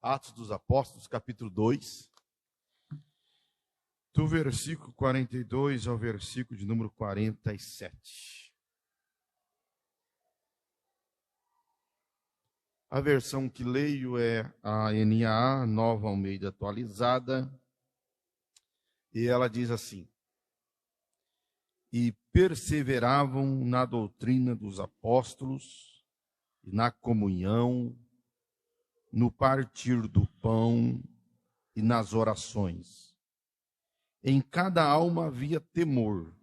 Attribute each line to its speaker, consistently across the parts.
Speaker 1: Atos dos Apóstolos, capítulo 2, do versículo 42 ao versículo de número 47. A versão que leio é a NAA, Nova Almeida Atualizada, e ela diz assim: E perseveravam na doutrina dos apóstolos, e na comunhão, no partir do pão e nas orações. Em cada alma havia temor,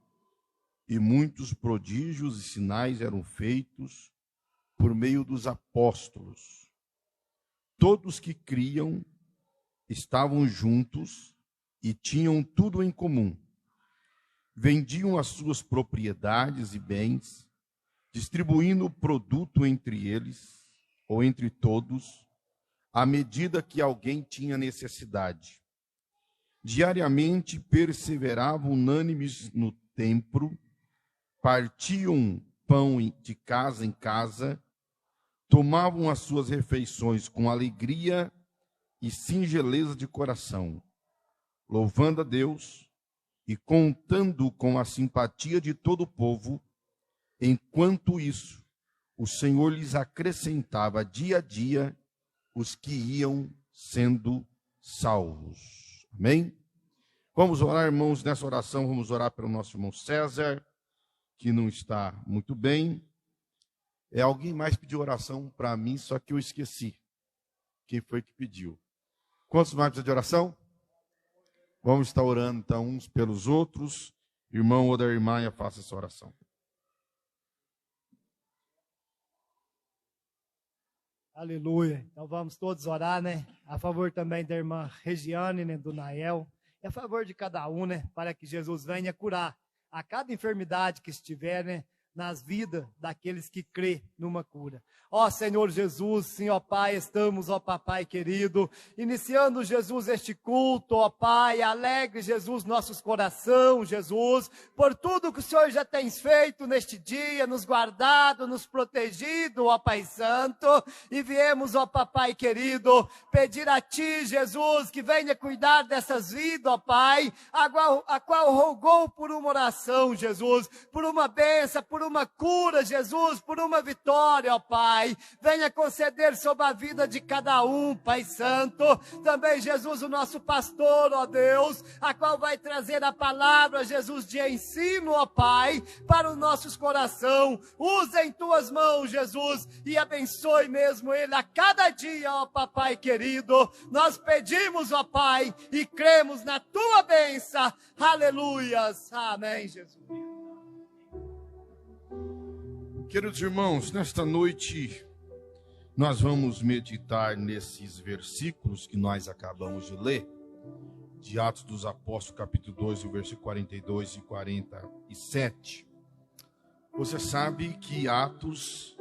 Speaker 1: e muitos prodígios e sinais eram feitos por meio dos apóstolos. Todos que criam estavam juntos e tinham tudo em comum. Vendiam as suas propriedades e bens, distribuindo o produto entre eles, ou entre todos, à medida que alguém tinha necessidade. Diariamente perseveravam unânimes no templo, partiam pão de casa em casa, tomavam as suas refeições com alegria e singeleza de coração, louvando a Deus e contando com a simpatia de todo o povo. Enquanto isso, o Senhor lhes acrescentava dia a dia os que iam sendo salvos. Amém? Vamos orar, irmãos, nessa oração. Vamos orar pelo nosso irmão César, que não está muito bem. Alguém mais pediu oração para mim, só que eu esqueci quem foi que pediu. Quantos mais precisam de oração? Vamos estar orando, então, uns pelos outros. Irmão Odair Maia, faça essa oração.
Speaker 2: Aleluia. Então vamos todos orar, né? A favor também da irmã Regiane, né? Do Nael. E a favor de cada um, né? Para que Jesus venha curar a cada enfermidade que estiver, né? Nas vidas daqueles que crê numa cura. Ó Senhor Jesus, sim, ó Pai, estamos, ó Papai querido, iniciando, Jesus, este culto, ó Pai, alegre, Jesus, nossos corações, Jesus, por tudo que o Senhor já tem feito neste dia, nos guardado, nos protegido, ó Pai Santo, e viemos, ó Papai querido, pedir a Ti, Jesus, que venha cuidar dessas vidas, ó Pai, a qual rogou por uma oração, Jesus, por uma bênção, por uma cura, Jesus, por uma vitória, ó Pai. Venha conceder sobre a vida de cada um, Pai Santo. Também, Jesus, o nosso pastor, ó Deus, a qual vai trazer a palavra, Jesus, de ensino, ó Pai, para os nossos corações. Usa em tuas mãos, Jesus, e abençoe mesmo ele a cada dia, ó Papai querido. Nós pedimos, ó Pai, e cremos na tua bênção. Aleluias. Amém, Jesus.
Speaker 1: Queridos irmãos, nesta noite nós vamos meditar nesses versículos que nós acabamos de ler, de Atos dos Apóstolos, capítulo 2, versículo 42 e 47. Você sabe que Atos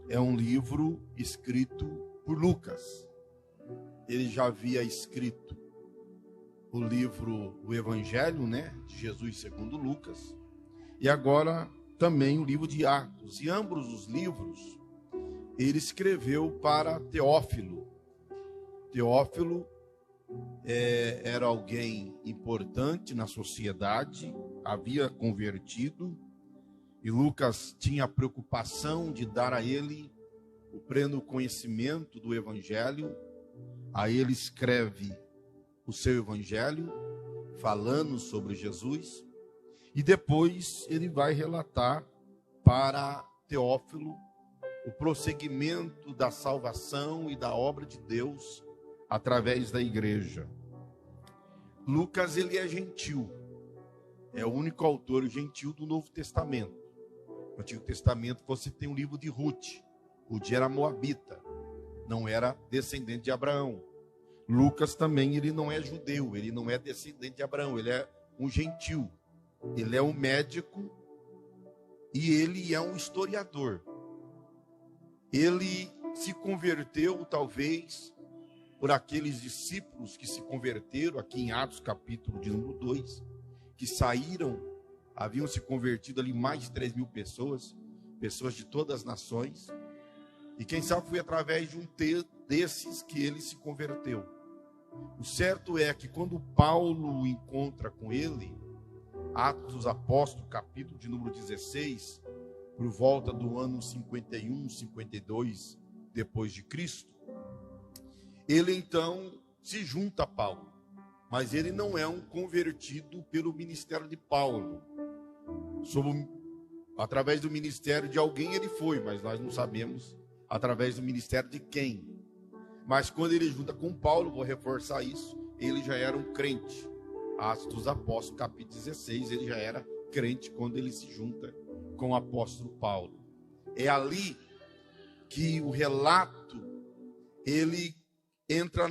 Speaker 1: é um livro escrito por Lucas. Ele já havia escrito o livro, o Evangelho, né, de Jesus segundo Lucas, e agora também o livro de Atos. E ambos os livros ele escreveu para Teófilo. Teófilo era alguém importante na sociedade, havia convertido, e Lucas tinha a preocupação de dar a ele o pleno conhecimento do Evangelho. Aí ele escreve o seu Evangelho, falando sobre Jesus, e depois ele vai relatar para Teófilo o prosseguimento da salvação e da obra de Deus através da igreja. Lucas, ele é gentil, é o único autor gentil do Novo Testamento. No Antigo Testamento você tem o livro de Ruth. Ruth era moabita, não era descendente de Abraão. Lucas também, ele não é judeu, ele não é descendente de Abraão, ele é um gentil. Ele é um médico e ele é um historiador. Ele se converteu, talvez, por aqueles discípulos que se converteram, aqui em Atos, capítulo de número 2, que saíram, haviam se convertido ali mais de 3.000 pessoas, pessoas de todas as nações, E quem sabe foi através de um desses que ele se converteu. O certo é que quando Paulo encontra com ele, Atos dos Apóstolos, capítulo de número 16, por volta do ano 51, 52 depois de Cristo, ele então se junta a Paulo, mas ele não é um convertido pelo ministério de Paulo. Através do ministério de alguém ele foi, mas nós não sabemos através do ministério de quem. Mas quando ele junta com Paulo, vou reforçar isso, ele já era um crente. Atos dos Apóstolos, capítulo 16, ele já era crente quando ele se junta com o apóstolo Paulo. É ali que o relato, ele entra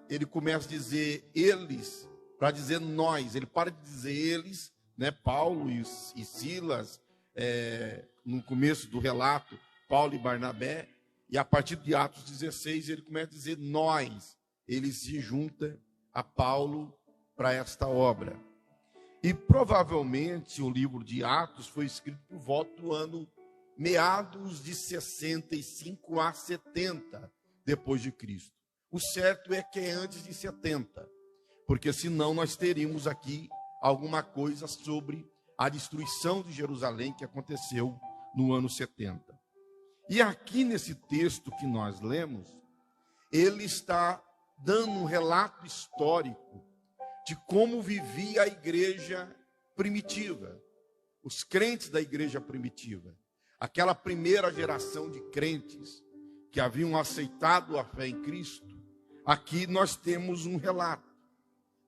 Speaker 1: ele começa a dizer eles, para dizer nós. Ele para de dizer eles, né, Paulo e Silas, no começo do relato, Paulo e Barnabé, e a partir de Atos 16, ele começa a dizer nós. Ele se junta a Paulo para esta obra. E provavelmente o livro de Atos foi escrito por volta do ano meados de 65 a 70 depois de Cristo. O certo é que é antes de 70, porque senão nós teríamos aqui alguma coisa sobre a destruição de Jerusalém que aconteceu no ano 70. E aqui nesse texto que nós lemos, ele está dando um relato histórico de como vivia a igreja primitiva, os crentes da igreja primitiva, aquela primeira geração de crentes que haviam aceitado a fé em Cristo. Aqui nós temos um relato.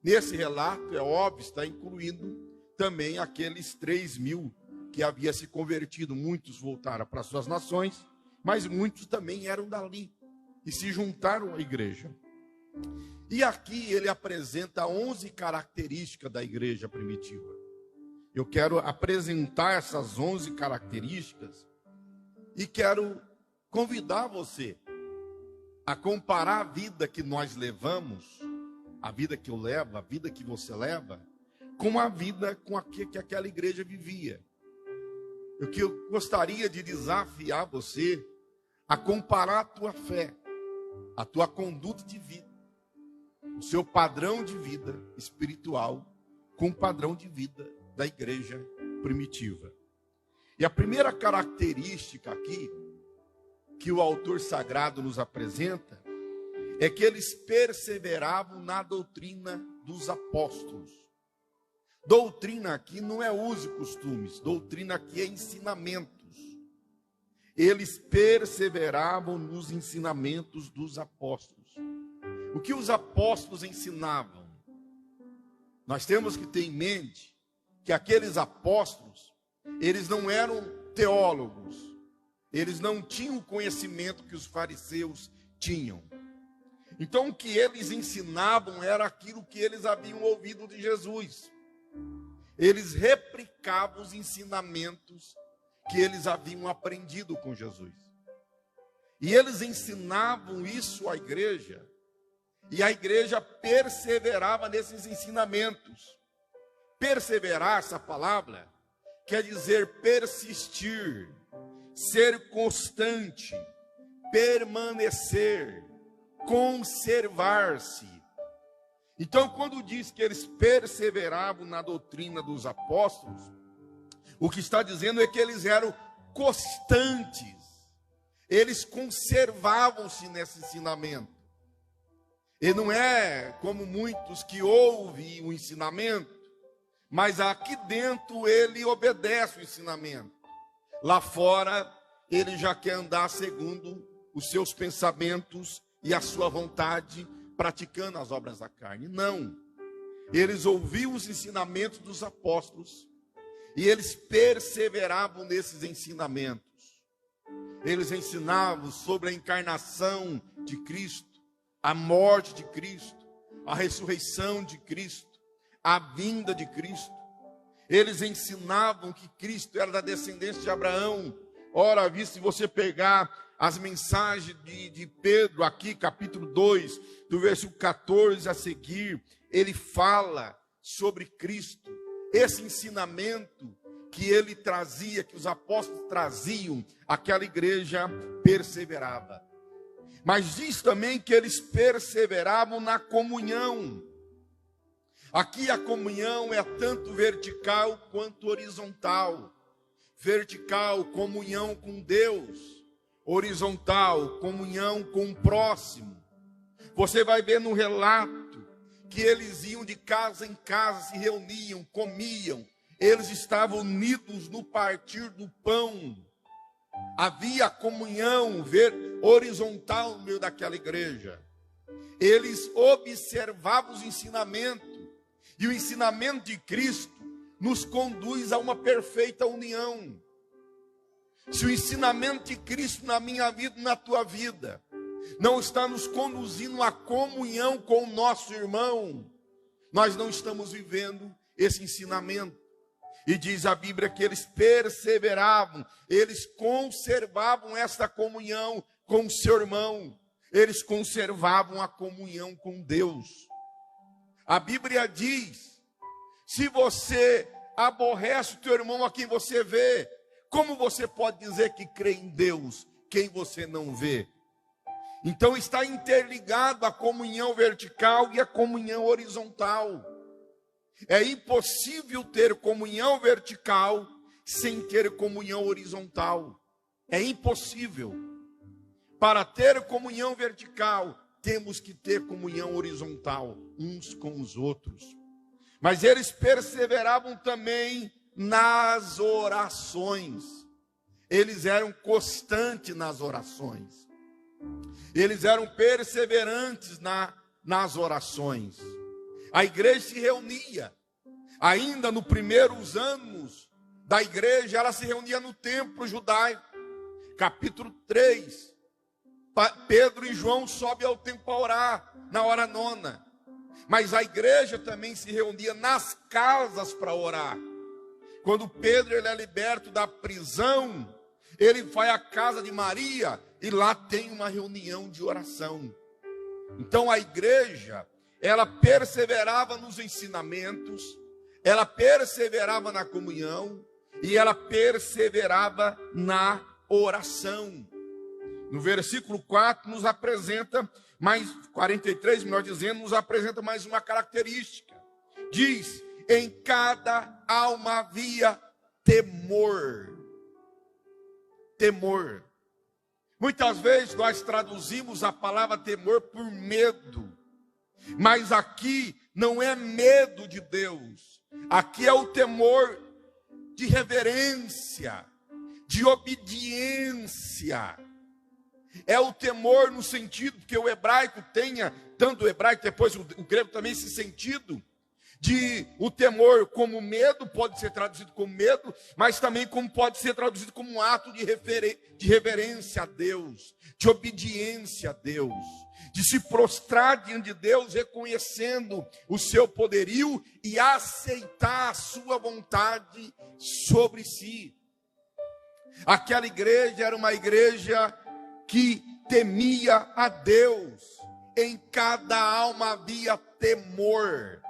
Speaker 1: Nesse relato, é óbvio, está incluindo também aqueles 3.000 que haviam se convertido. Muitos voltaram para suas nações, mas muitos também eram dali e se juntaram à igreja. E aqui ele apresenta 11 características da igreja primitiva. Eu quero apresentar essas 11 características e quero convidar você a comparar a vida que nós levamos, a vida que eu levo, a vida que você leva, com a vida que aquela igreja vivia. O que eu gostaria de desafiar você a comparar a tua fé, a tua conduta de vida, o seu padrão de vida espiritual com o padrão de vida da igreja primitiva. E a primeira característica aqui que o autor sagrado nos apresenta é que eles perseveravam na doutrina dos apóstolos. Doutrina aqui não é uso e costumes, doutrina aqui é ensinamentos. Eles perseveravam nos ensinamentos dos apóstolos. O que os apóstolos ensinavam? Nós temos que ter em mente que aqueles apóstolos, eles não eram teólogos, eles não tinham o conhecimento que os fariseus tinham. Então o que eles ensinavam era aquilo que eles haviam ouvido de Jesus. Eles replicavam os ensinamentos que eles haviam aprendido com Jesus. E eles ensinavam isso à igreja, e a igreja perseverava nesses ensinamentos. Perseverar, essa palavra, quer dizer persistir, ser constante, permanecer, conservar-se. Então, quando diz que eles perseveravam na doutrina dos apóstolos, o que está dizendo é que eles eram constantes, eles conservavam-se nesse ensinamento. E não é como muitos que ouvem o ensinamento, mas aqui dentro ele obedece o ensinamento. Lá fora ele já quer andar segundo os seus pensamentos e a sua vontade, praticando as obras da carne. Não. Eles ouviam os ensinamentos dos apóstolos e eles perseveravam nesses ensinamentos. Eles ensinavam sobre a encarnação de Cristo, a morte de Cristo, a ressurreição de Cristo, a vinda de Cristo. Eles ensinavam que Cristo era da descendência de Abraão. Ora, se você pegar as mensagens de Pedro aqui, capítulo 2, do versículo 14 a seguir, ele fala sobre Cristo. Esse ensinamento que ele trazia, que os apóstolos traziam, aquela igreja perseverava. Mas diz também que eles perseveravam na comunhão. Aqui a comunhão é tanto vertical quanto horizontal. Vertical, comunhão com Deus. Horizontal, comunhão com o próximo. Você vai ver no relato que eles iam de casa em casa, se reuniam, comiam. Eles estavam unidos no partir do pão. Havia comunhão horizontal no meio daquela igreja. Eles observavam os ensinamentos. E o ensinamento de Cristo nos conduz a uma perfeita união. Se o ensinamento de Cristo na minha vida e na tua vida não está nos conduzindo à comunhão com o nosso irmão, nós não estamos vivendo esse ensinamento. E diz a Bíblia que eles perseveravam, eles conservavam essa comunhão com o seu irmão, eles conservavam a comunhão com Deus. A Bíblia diz, se você aborrece o teu irmão a quem você vê, como você pode dizer que crê em Deus, quem você não vê? Então está interligado a comunhão vertical e a comunhão horizontal. É impossível ter comunhão vertical sem ter comunhão horizontal. É impossível. Para ter comunhão vertical, temos que ter comunhão horizontal, uns com os outros. Mas eles perseveravam também nas orações. Eles eram constantes nas orações. Eles eram perseverantes nas orações. A igreja se reunia. Ainda nos primeiros anos da igreja, ela se reunia no templo judaico. Capítulo 3. Pedro e João sobem ao templo para orar, na hora nona. Mas a igreja também se reunia nas casas para orar. Quando Pedro ele é liberto da prisão, ele vai à casa de Maria e lá tem uma reunião de oração. Então a igreja, ela perseverava nos ensinamentos, ela perseverava na comunhão e ela perseverava na oração. No versículo 4 nos apresenta mais 43, melhor dizendo, nos apresenta mais uma característica. Diz: em cada alma havia temor. Temor. Muitas vezes nós traduzimos a palavra temor por medo. Mas aqui não é medo de Deus. Aqui é o temor de reverência, de obediência. É o temor no sentido que o hebraico tenha, tanto o hebraico, depois o grego também, esse sentido de o temor como medo, pode ser traduzido como medo, mas também como pode ser traduzido como um ato de reverência a Deus, de obediência a Deus, de se prostrar diante de Deus, reconhecendo o seu poderio e aceitar a sua vontade sobre si. Aquela igreja era uma igreja que temia a Deus. Em cada alma havia temor.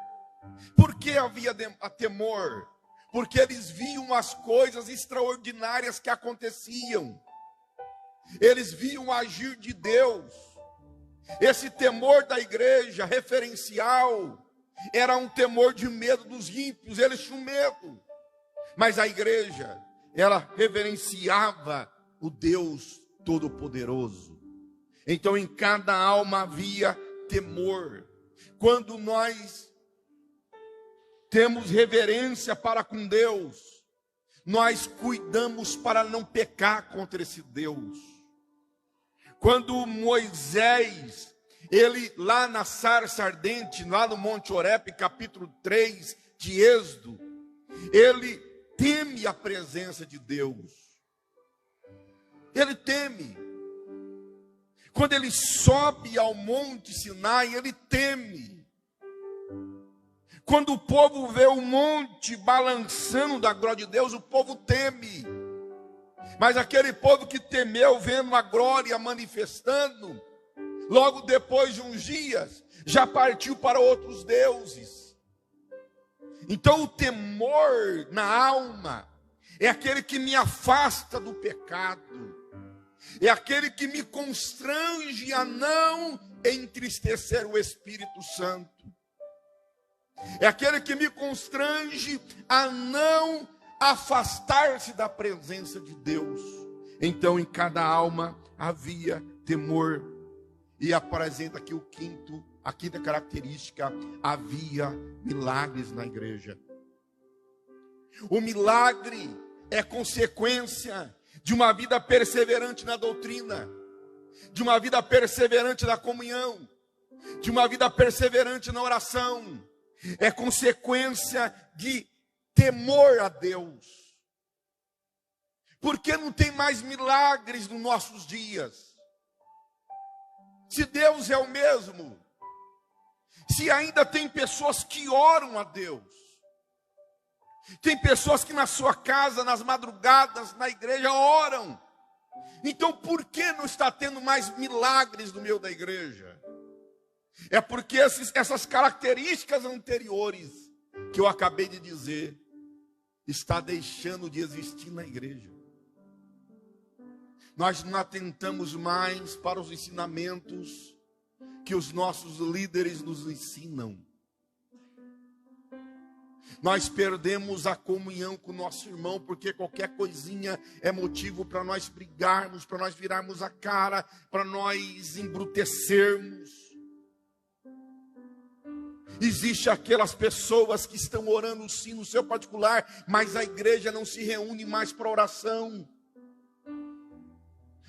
Speaker 1: Por que havia temor? Porque eles viam as coisas extraordinárias que aconteciam. Eles viam o agir de Deus. Esse temor da igreja referencial era um temor de medo dos ímpios. Eles tinham medo. Mas a igreja, ela reverenciava o Deus Todo-Poderoso. Então em cada alma havia temor. Quando nós temos reverência para com Deus, nós cuidamos para não pecar contra esse Deus. Quando Moisés, ele lá na sarça ardente, lá no Monte Horebe, capítulo 3 de Êxodo, ele teme a presença de Deus. Ele teme. Quando ele sobe ao Monte Sinai, ele teme. Quando o povo vê o monte balançando da glória de Deus, o povo teme. Mas aquele povo que temeu, vendo a glória manifestando, logo depois de uns dias, já partiu para outros deuses. Então o temor na alma é aquele que me afasta do pecado, é aquele que me constrange a não entristecer o Espírito Santo, é aquele que me constrange a não afastar-se da presença de Deus. Então em cada alma havia temor. E apresenta aqui a quinta característica: havia milagres na igreja. O milagre é consequência de uma vida perseverante na doutrina, de uma vida perseverante na comunhão, de uma vida perseverante na oração. É consequência de temor a Deus. Por que não tem mais milagres nos nossos dias? Se Deus é o mesmo, se ainda tem pessoas que oram a Deus, tem pessoas que na sua casa, nas madrugadas, na igreja oram, então por que não está tendo mais milagres no meio da igreja? É porque essas características anteriores que eu acabei de dizer está deixando de existir na igreja. Nós não atentamos mais para os ensinamentos que os nossos líderes nos ensinam. Nós perdemos a comunhão com o nosso irmão, porque qualquer coisinha é motivo para nós brigarmos, para nós virarmos a cara, para nós embrutecermos. Existe aquelas pessoas que estão orando sim no seu particular, mas a igreja não se reúne mais para oração.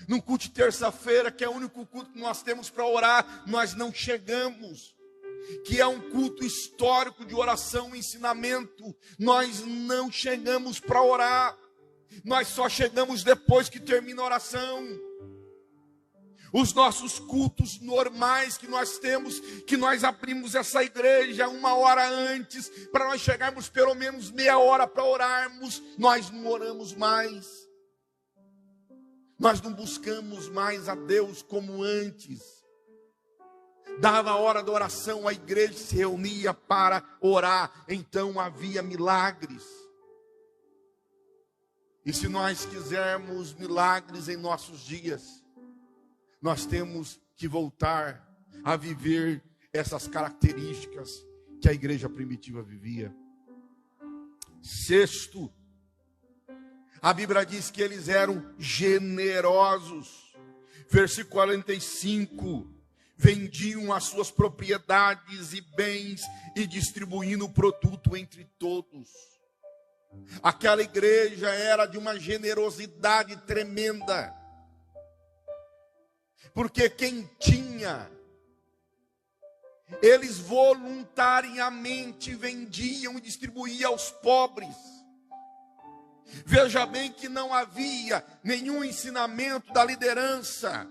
Speaker 1: No culto de terça-feira, que é o único culto que nós temos para orar, nós não chegamos. Que é um culto histórico de oração e ensinamento, nós não chegamos para orar. Nós só chegamos depois que termina a oração. Os nossos cultos normais que nós temos, que nós abrimos essa igreja 1 hora antes, para nós chegarmos pelo menos meia hora para orarmos, nós não oramos mais. Nós não buscamos mais a Deus como antes. Dava a hora da oração, a igreja se reunia para orar, então havia milagres. E se nós quisermos milagres em nossos dias, nós temos que voltar a viver essas características que a igreja primitiva vivia. Sexto, a Bíblia diz que eles eram generosos. Versículo 45, vendiam as suas propriedades e bens e distribuindo o produto entre todos. Aquela igreja era de uma generosidade tremenda. Porque quem tinha, eles voluntariamente vendiam e distribuíam aos pobres. Veja bem que não havia nenhum ensinamento da liderança,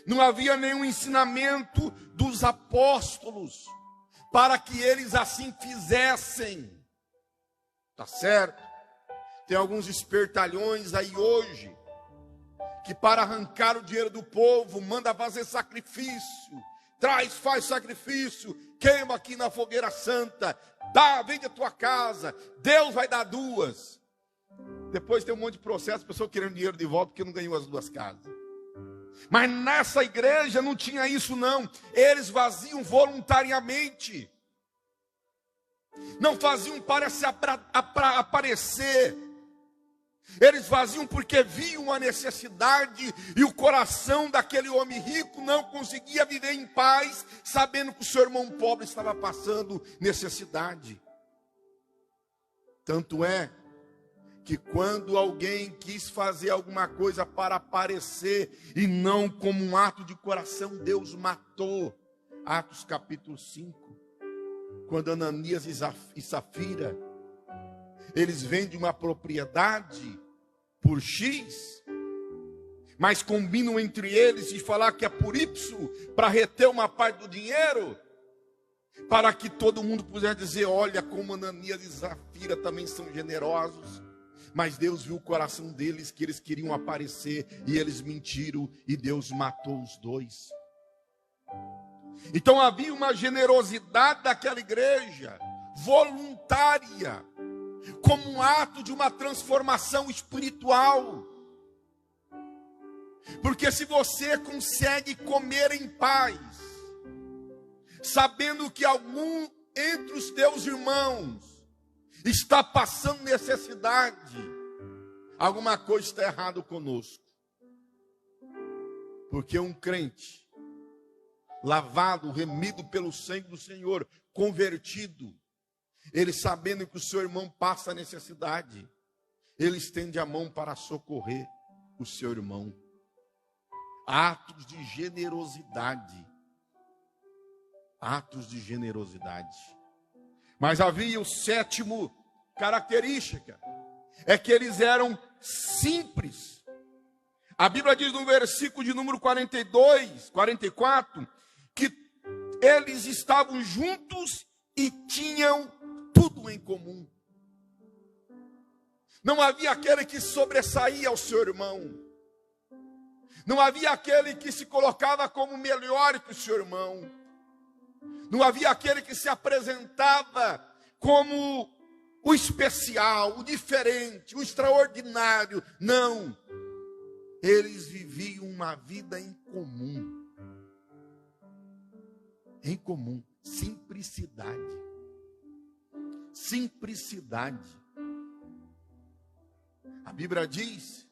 Speaker 1: não havia nenhum ensinamento dos apóstolos para que eles assim fizessem. Tá certo? Tem alguns espertalhões aí hoje que para arrancar o dinheiro do povo manda fazer sacrifício. Faz sacrifício, queima aqui na fogueira santa, vende a tua casa, Deus vai dar 2. Depois tem um monte de processo, pessoa querendo dinheiro de volta porque não ganhou as 2 casas. Mas nessa igreja não tinha isso não. Eles faziam voluntariamente. Não faziam para se aparecer. Eles faziam porque viam a necessidade e o coração daquele homem rico não conseguia viver em paz, sabendo que o seu irmão pobre estava passando necessidade. Tanto é que quando alguém quis fazer alguma coisa para aparecer e não como um ato de coração, Deus matou. Atos capítulo 5, quando Ananias e Safira, eles vendem uma propriedade por X, mas combinam entre eles de falar que é por Y, para reter uma parte do dinheiro, para que todo mundo pudesse dizer, olha como Ananias e Safira também são generosos. Mas Deus viu o coração deles, que eles queriam aparecer, e eles mentiram, e Deus matou os 2. Então havia uma generosidade daquela igreja, voluntária. como um ato de uma transformação espiritual. Porque se você consegue comer em paz, sabendo que algum entre os teus irmãos está passando necessidade, alguma coisa está errada conosco. Porque um crente, lavado, remido pelo sangue do Senhor, convertido, ele sabendo que o seu irmão passa necessidade, ele estende a mão para socorrer o seu irmão. Atos de generosidade. Atos de generosidade. Mas havia o sétimo característica, é que eles eram simples. A Bíblia diz no versículo de número 44, que eles estavam juntos e tinham tudo em comum. Não havia aquele que sobressaía ao seu irmão. Não havia aquele que se colocava como melhor que o seu irmão. Não havia aquele que se apresentava como o especial, o diferente, o extraordinário. Não. Eles viviam uma vida em comum. Em comum. Simplicidade. Simplicidade. A Bíblia diz,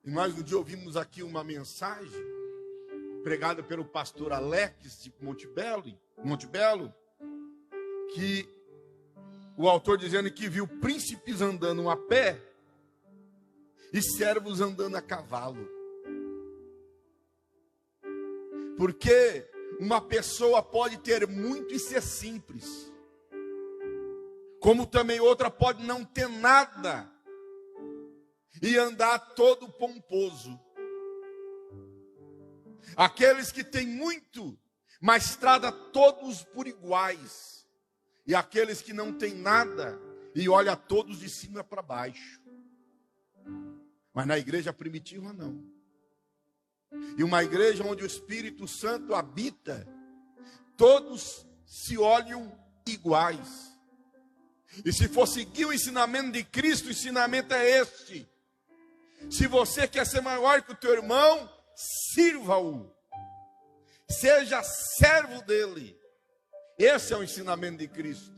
Speaker 1: e nós um dia ouvimos aqui uma mensagem pregada pelo pastor Alex de Montebello, que o autor dizendo que viu príncipes andando a pé e servos andando a cavalo. Porque uma pessoa pode ter muito e ser simples, como também outra pode não ter nada e andar todo pomposo. Aqueles que têm muito, mas trata todos por iguais. E aqueles que não têm nada e olha todos de cima para baixo. Mas na igreja primitiva não. E uma igreja onde o Espírito Santo habita, todos se olham iguais. E se for seguir o ensinamento de Cristo, o ensinamento é este: se você quer ser maior que o teu irmão, sirva-o. Seja servo dele. Esse é o ensinamento de Cristo.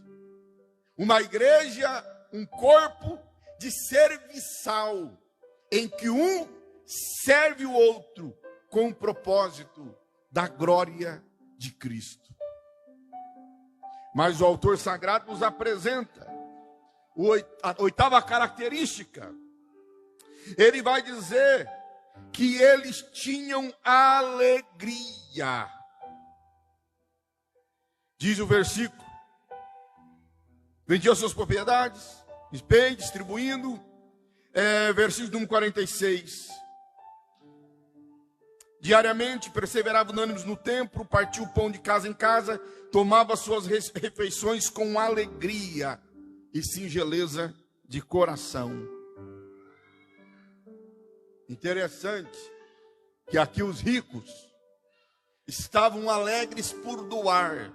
Speaker 1: Uma igreja, um corpo de serviçal, em que um serve o outro com o propósito da glória de Cristo. Mas o autor sagrado nos apresenta a oitava característica. Ele vai dizer que eles tinham alegria. Diz o versículo: vendiam suas propriedades, bem, distribuindo. Versículo número 46. Diariamente perseverava unânimes no templo, partia o pão de casa em casa, tomava suas refeições com alegria e singeleza de coração. Interessante que aqui os ricos estavam alegres por doar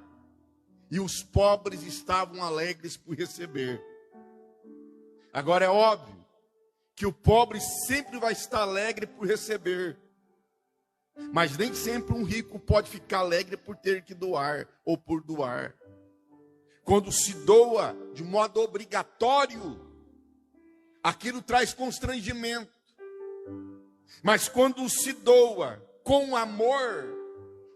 Speaker 1: e os pobres estavam alegres por receber. Agora é óbvio que o pobre sempre vai estar alegre por receber, mas nem sempre um rico pode ficar alegre por ter que doar ou por doar. Quando se doa de modo obrigatório, aquilo traz constrangimento. Mas quando se doa com amor,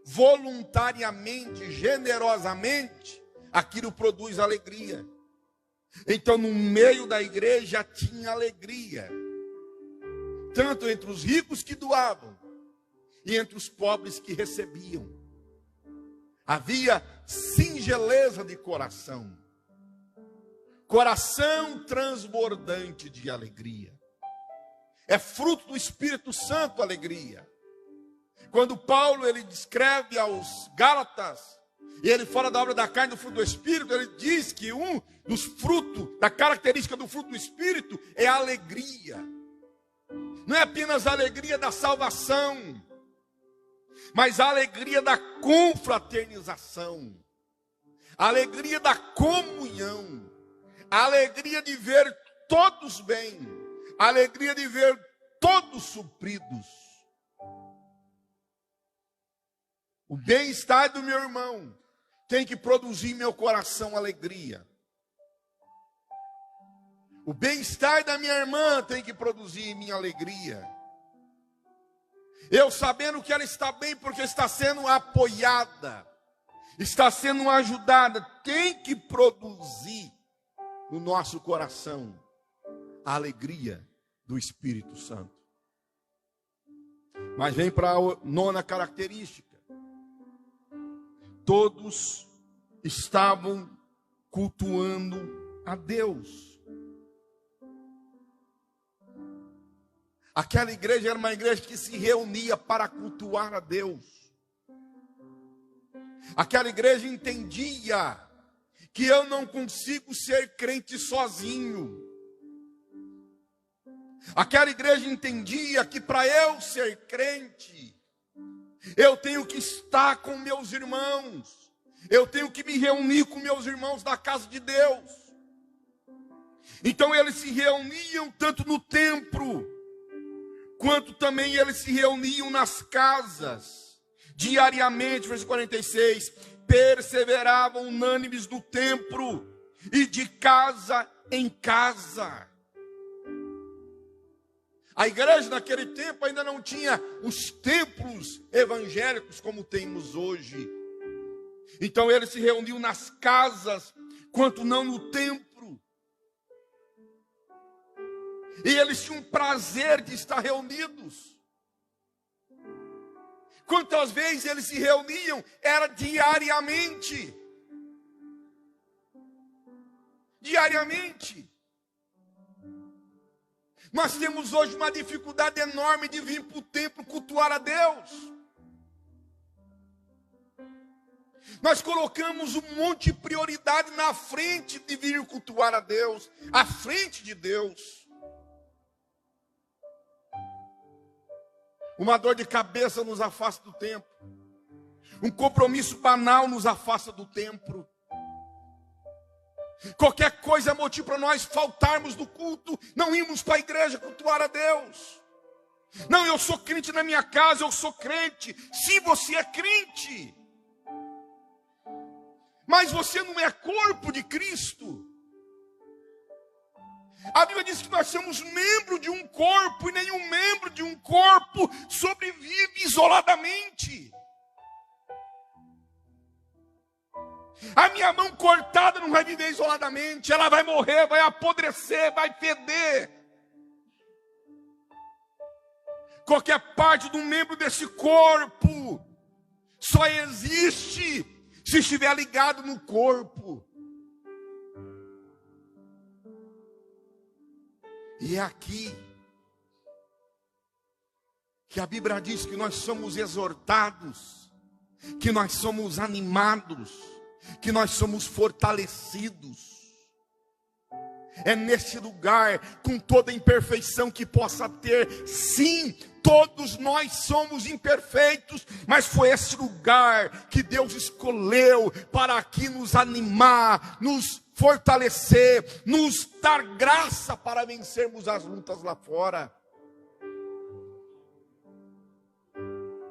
Speaker 1: voluntariamente, generosamente, aquilo produz alegria. Então, no meio da igreja tinha alegria, tanto entre os ricos que doavam e entre os pobres que recebiam. Havia singeleza de coração, coração transbordante de alegria. É fruto do Espírito Santo a alegria. Quando Paulo ele descreve aos Gálatas, e ele fala da obra da carne e do fruto do Espírito, ele diz que um dos frutos, da característica do fruto do Espírito é a alegria. Não é apenas a alegria da salvação, mas a alegria da confraternização, a alegria da comunhão, a alegria de ver todos bem, a alegria de ver todos supridos. O bem-estar do meu irmão tem que produzir em meu coração alegria. O bem-estar da minha irmã tem que produzir em mim alegria. Eu sabendo que ela está bem porque está sendo apoiada, está sendo ajudada, tem que produzir no nosso coração a alegria do Espírito Santo. Mas vem para a nona característica. Todos estavam cultuando a Deus. Aquela igreja era uma igreja que se reunia para cultuar a Deus. Aquela igreja entendia que eu não consigo ser crente sozinho. Aquela igreja entendia que para eu ser crente, eu tenho que estar com meus irmãos. Eu tenho que me reunir com meus irmãos da casa de Deus. Então eles se reuniam tanto no templo, quanto também eles se reuniam nas casas, diariamente, versículo 46, perseveravam unânimes no templo e de casa em casa. A igreja naquele tempo ainda não tinha os templos evangélicos como temos hoje. Então eles se reuniam nas casas, quanto não no templo. E eles tinham prazer de estar reunidos. Quantas vezes eles se reuniam? Era diariamente. Diariamente. Nós temos hoje uma dificuldade enorme de vir para o templo cultuar a Deus. Nós colocamos um monte de prioridade na frente de vir cultuar a Deus, à frente de Deus. Uma dor de cabeça nos afasta do templo. Um compromisso banal nos afasta do templo. Qualquer coisa é motivo para nós faltarmos do culto, não irmos para a igreja cultuar a Deus. Não, eu sou crente na minha casa, eu sou crente. Sim, você é crente. Mas você não é corpo de Cristo. A Bíblia diz que nós somos membro de um corpo, e nenhum membro de um corpo sobrevive isoladamente. A minha mão cortada não vai viver isoladamente, ela vai morrer, vai apodrecer, vai feder. Qualquer parte de um membro desse corpo só existe se estiver ligado no corpo. E é aqui que a Bíblia diz que nós somos exortados, que nós somos animados, que nós somos fortalecidos. É nesse lugar, com toda a imperfeição que possa ter, sim, todos nós somos imperfeitos, mas foi esse lugar que Deus escolheu para aqui nos animar, nos fortalecer, nos dar graça para vencermos as lutas lá fora.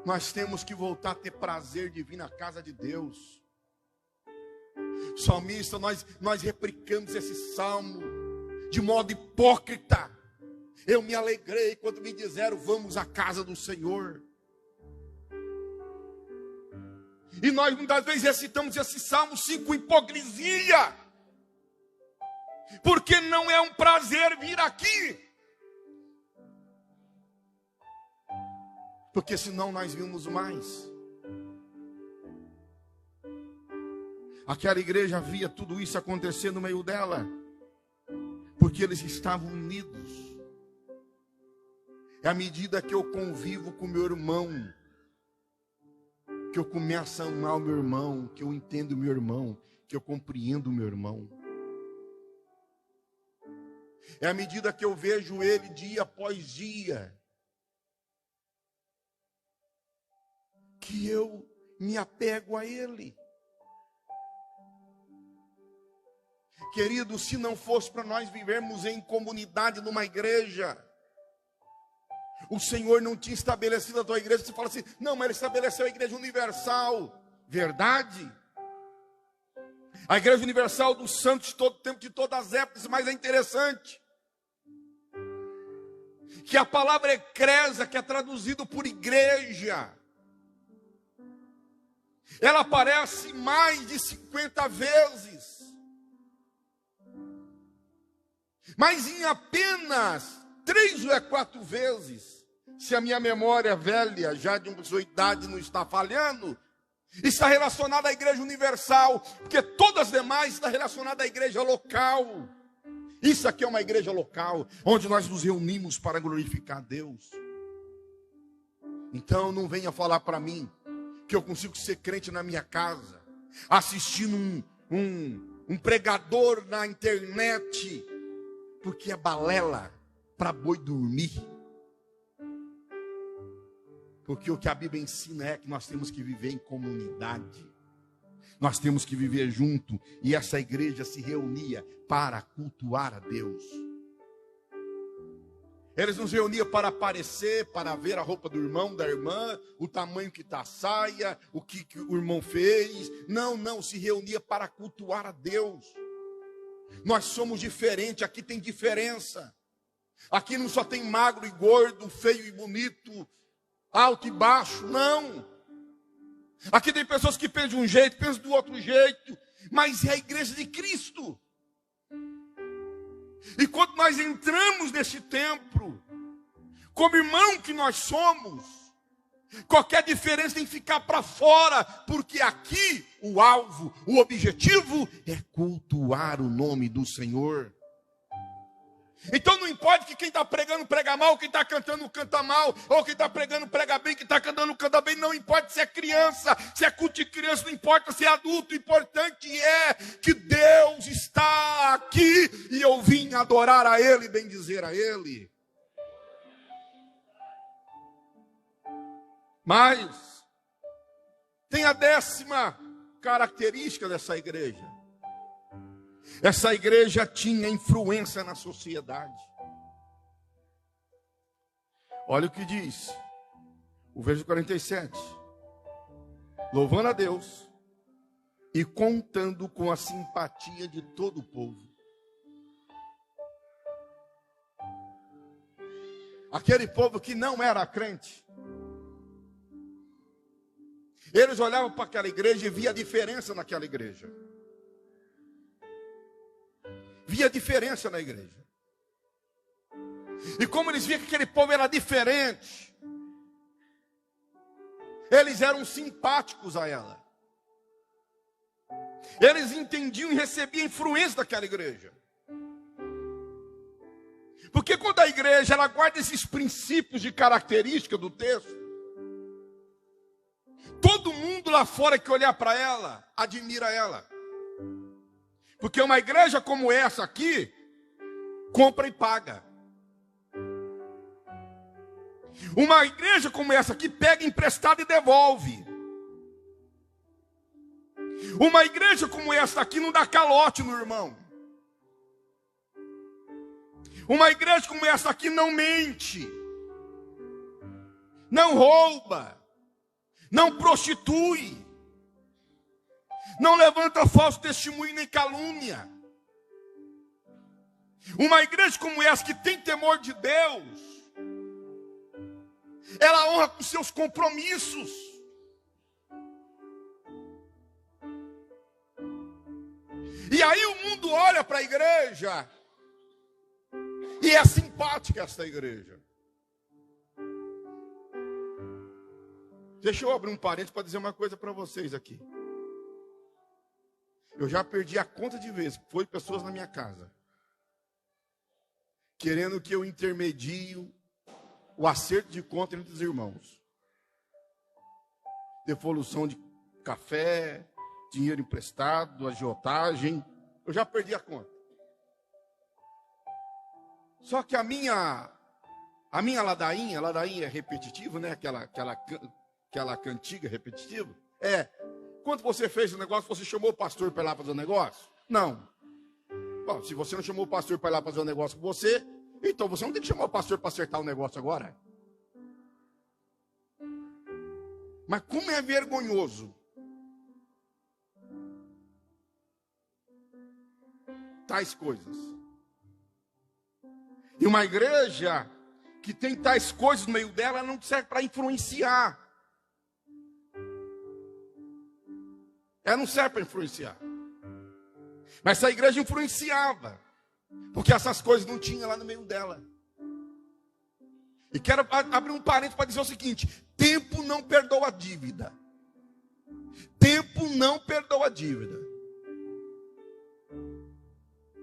Speaker 1: Nós temos que voltar a ter prazer de vir na casa de Deus. Salmista, nós replicamos esse salmo de modo hipócrita. Eu me alegrei quando me disseram, vamos à casa do Senhor. E nós muitas vezes recitamos esse salmo sim com hipocrisia, porque não é um prazer vir aqui, porque senão nós vimos mais. Aquela igreja via tudo isso acontecer no meio dela, porque eles estavam unidos. É à medida que eu convivo com meu irmão, que eu começo a amar o meu irmão, que eu entendo o meu irmão, que eu compreendo o meu irmão. É à medida que eu vejo ele dia após dia, que eu me apego a ele. Querido, se não fosse para nós vivermos em comunidade numa igreja, o Senhor não tinha estabelecido a tua igreja. Você fala assim, não, mas Ele estabeleceu a igreja universal. Verdade? A igreja universal dos santos de todo tempo, de todas as épocas. Mas é interessante que a palavra eclésia, que é traduzido por igreja, ela aparece mais de 50 vezes. Mas em apenas 3 ou 4 vezes, se a minha memória velha, já de uma sua idade, não está falhando, está relacionada à igreja universal, porque todas as demais estão relacionadas à igreja local. Isso aqui é uma igreja local, onde nós nos reunimos para glorificar a Deus. Então não venha falar para mim que eu consigo ser crente na minha casa, assistindo um pregador na internet, porque é balela para boi dormir. Porque o que a Bíblia ensina é que nós temos que viver em comunidade. Nós temos que viver junto. E essa igreja se reunia para cultuar a Deus. Eles nos reuniam para aparecer, para ver a roupa do irmão, da irmã, o tamanho que está a saia, o que o irmão fez. Não, se reunia para cultuar a Deus. Nós somos diferentes, aqui tem diferença. Aqui não só tem magro e gordo, feio e bonito, alto e baixo, não. Aqui tem pessoas que pensam de um jeito, pensam do outro jeito, mas é a igreja de Cristo. E quando nós entramos nesse templo, como irmão que nós somos, qualquer diferença tem que ficar para fora, porque aqui o alvo, o objetivo é cultuar o nome do Senhor. Então não importa que quem está pregando prega mal, quem está cantando canta mal, ou quem está pregando prega bem, quem está cantando canta bem. Não importa se é criança, se é culto de criança, não importa se é adulto. O importante é que Deus está aqui e eu vim adorar a Ele e bendizer a Ele. Mas tem a 10ª característica dessa igreja. Essa igreja tinha influência na sociedade. Olha o que diz o verso 47. Louvando a Deus e contando com a simpatia de todo o povo. Aquele povo que não era crente, eles olhavam para aquela igreja e via a diferença naquela igreja. Via diferença na igreja. E como eles viam que aquele povo era diferente, eles eram simpáticos a ela. Eles entendiam e recebiam a influência daquela igreja. Porque quando a igreja ela guarda esses princípios de característica do texto, todo mundo lá fora que olhar para ela, admira ela. Porque uma igreja como essa aqui, compra e paga. Uma igreja como essa aqui, pega emprestado e devolve. Uma igreja como essa aqui não dá calote no irmão. Uma igreja como essa aqui não mente. Não rouba. Não prostitui. Não levanta falso testemunho nem calúnia. Uma igreja como essa que tem temor de Deus, ela honra com seus compromissos. E aí o mundo olha para a igreja e é simpática essa igreja. Deixa eu abrir um parênteses para dizer uma coisa para vocês aqui. Eu já perdi a conta de vezes. Foi pessoas na minha casa querendo que eu intermedie o acerto de conta entre os irmãos. Devolução de café, dinheiro emprestado, agiotagem. Eu já perdi a conta. Só que a minha ladainha é repetitiva, né? Aquela cantiga repetitiva. Quando você fez o negócio, você chamou o pastor para ir lá fazer o negócio? Não. Bom, se você não chamou o pastor para ir lá fazer um negócio com você, então você não tem que chamar o pastor para acertar o negócio agora. Mas como é vergonhoso tais coisas. E uma igreja que tem tais coisas no meio dela, não serve para influenciar. Ela não serve para influenciar. Mas essa igreja influenciava, porque essas coisas não tinha lá no meio dela. E quero abrir um parênteses para dizer o seguinte: tempo não perdoa a dívida. Tempo não perdoa a dívida.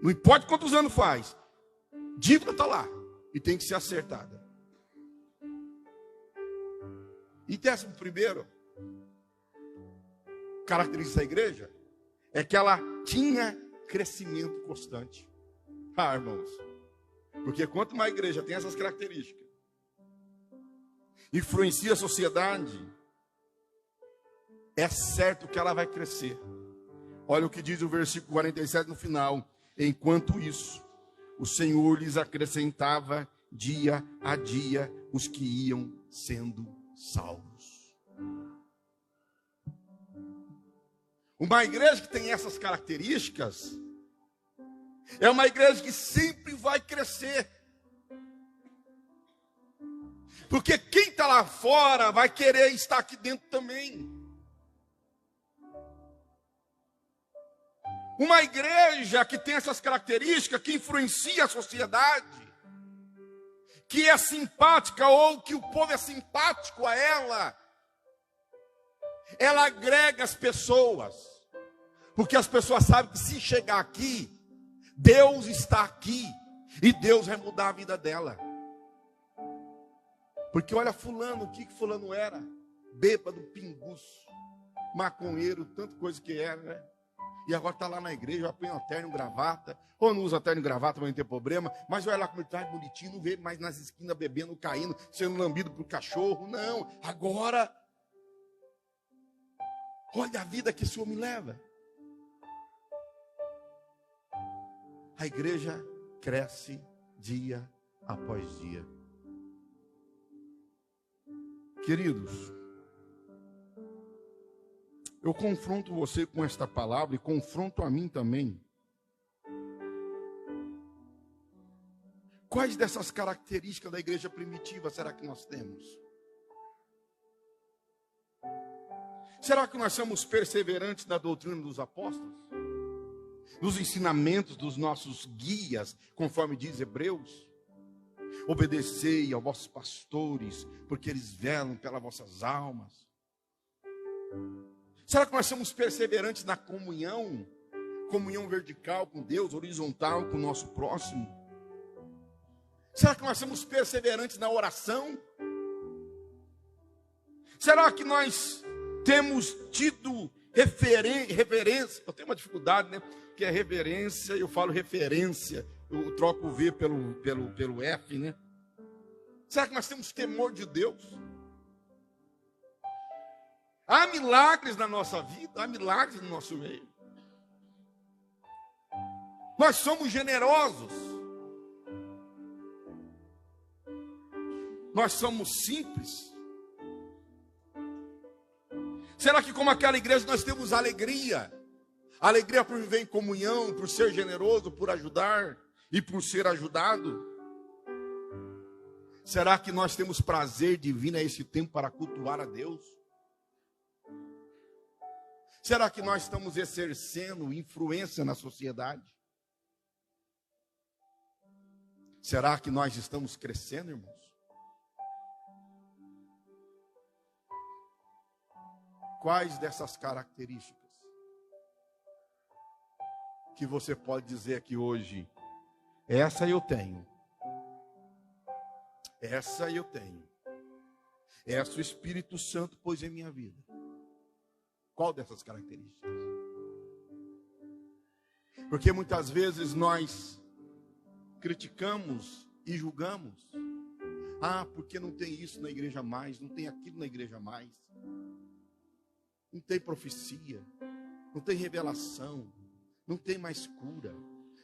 Speaker 1: Não importa quantos anos faz, dívida está lá e tem que ser acertada. E 11º, característica da igreja, é que ela tinha crescimento constante. Ah, irmãos, porque quanto uma igreja tem essas características, influencia a sociedade, é certo que ela vai crescer. Olha o que diz o versículo 47 no final: enquanto isso, o Senhor lhes acrescentava dia a dia os que iam sendo salvos. Uma igreja que tem essas características é uma igreja que sempre vai crescer. Porque quem está lá fora vai querer estar aqui dentro também. Uma igreja que tem essas características, que influencia a sociedade, que é simpática ou que o povo é simpático a ela, ela agrega as pessoas. Porque as pessoas sabem que se chegar aqui, Deus está aqui e Deus vai mudar a vida dela. Porque olha fulano, o que fulano era? Bêbado, pinguço, maconheiro, tanta coisa que era, né? E agora está lá na igreja, põe um terno, gravata, ou não usa terno e gravata para não ter problema, mas olha lá como ele está bonitinho, não vê mais nas esquinas bebendo, caindo, sendo lambido por cachorro, não. Agora, olha a vida que esse homem leva. A igreja cresce dia após dia. Queridos, eu confronto você com esta palavra e confronto a mim também. Quais dessas características da igreja primitiva será que nós temos? Será que nós somos perseverantes na doutrina dos apóstolos? Nos ensinamentos dos nossos guias, conforme diz Hebreus? Obedecei aos vossos pastores, porque eles velam pelas vossas almas. Será que nós somos perseverantes na comunhão? Comunhão vertical com Deus, horizontal com o nosso próximo? Será que nós somos perseverantes na oração? Será que nós temos tido reverência? Eu tenho uma dificuldade, né? Que é reverência, eu falo referência. Eu troco o V pelo F, né? Será que nós temos temor de Deus? Há milagres na nossa vida, há milagres no nosso meio. Nós somos generosos. Nós somos simples. Será que como aquela igreja nós temos alegria? Alegria por viver em comunhão, por ser generoso, por ajudar e por ser ajudado? Será que nós temos prazer de vir a esse tempo para cultuar a Deus? Será que nós estamos exercendo influência na sociedade? Será que nós estamos crescendo, irmãos? Quais dessas características que você pode dizer aqui hoje, essa eu tenho, essa eu tenho, essa o Espírito Santo pôs em minha vida? Qual dessas características? Porque muitas vezes nós criticamos e julgamos. Ah, porque não tem isso na igreja mais, não tem aquilo na igreja mais. Não tem profecia, não tem revelação, não tem mais cura,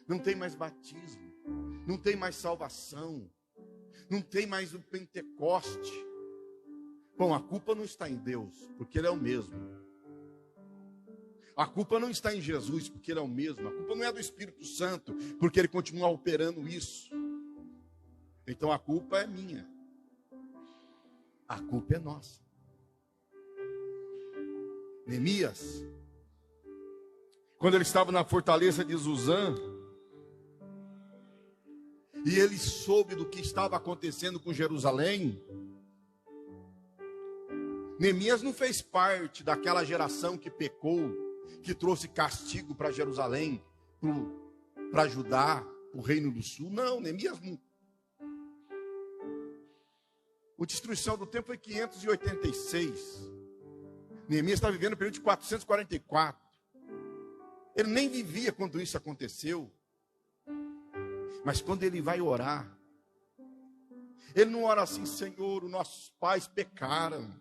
Speaker 1: não tem mais batismo, não tem mais salvação, não tem mais o Pentecoste. Bom, a culpa não está em Deus, porque Ele é o mesmo. A culpa não está em Jesus, porque Ele é o mesmo. A culpa não é do Espírito Santo, porque Ele continua operando isso. Então a culpa é minha. A culpa é nossa. Neemias, quando ele estava na fortaleza de Suzã, e ele soube do que estava acontecendo com Jerusalém, Neemias não fez parte daquela geração que pecou, que trouxe castigo para Jerusalém, para Judá, para o reino do sul. Não, Neemias não. A destruição do templo foi 586. Neemias está vivendo no período de 444. Ele nem vivia quando isso aconteceu. Mas quando ele vai orar, ele não ora assim: Senhor, os nossos pais pecaram,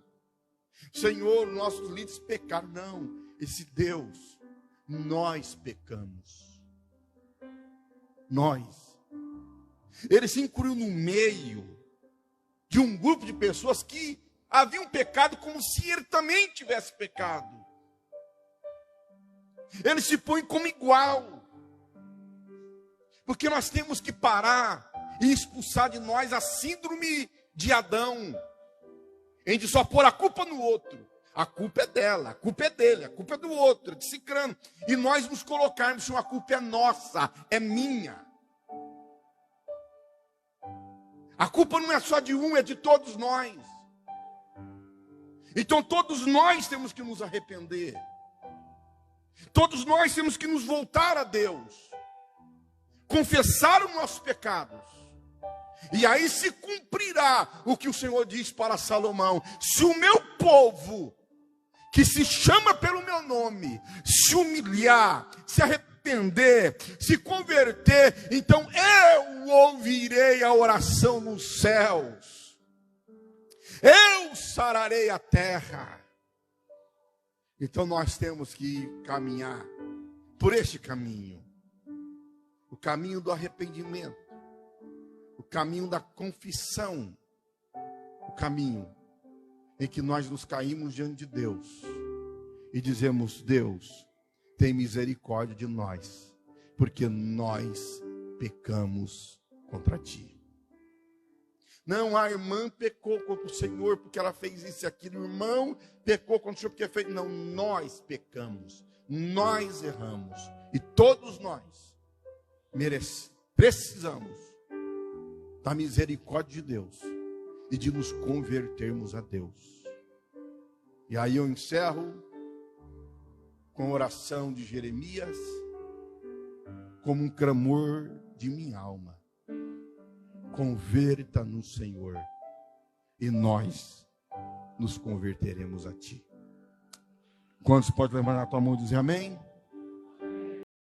Speaker 1: Senhor, os nossos líderes pecaram. Não, esse Deus, nós pecamos. Nós. Ele se incluiu no meio de um grupo de pessoas que haviam pecado como se ele também tivesse pecado. Ele se põe como igual. Porque nós temos que parar e expulsar de nós a síndrome de Adão, em de só pôr a culpa no outro. A culpa é dela, a culpa é dele, a culpa é do outro, é de cicrano. E nós nos colocarmos que a culpa é nossa, é minha. A culpa não é só de um, é de todos nós. Então todos nós temos que nos arrepender. Todos nós temos que nos voltar a Deus. Confessar os nossos pecados. E aí se cumprirá o que o Senhor diz para Salomão: se o meu povo, que se chama pelo meu nome, se humilhar, se arrepender, se converter, então eu ouvirei a oração nos céus, eu sararei a terra. Então nós temos que caminhar por este caminho, o caminho do arrependimento, o caminho da confissão, o caminho em que nós nos caímos diante de Deus e dizemos: Deus, tem misericórdia de nós, porque nós pecamos contra ti. Não, a irmã pecou contra o Senhor porque ela fez isso e aquilo. O irmão pecou contra o Senhor porque fez. Não, nós pecamos, nós erramos. E todos nós precisamos da misericórdia de Deus e de nos convertermos a Deus. E aí eu encerro com a oração de Jeremias, como um clamor de minha alma: converta-nos, Senhor, e nós nos converteremos a ti. Quantos podem levantar a tua mão e dizer amém?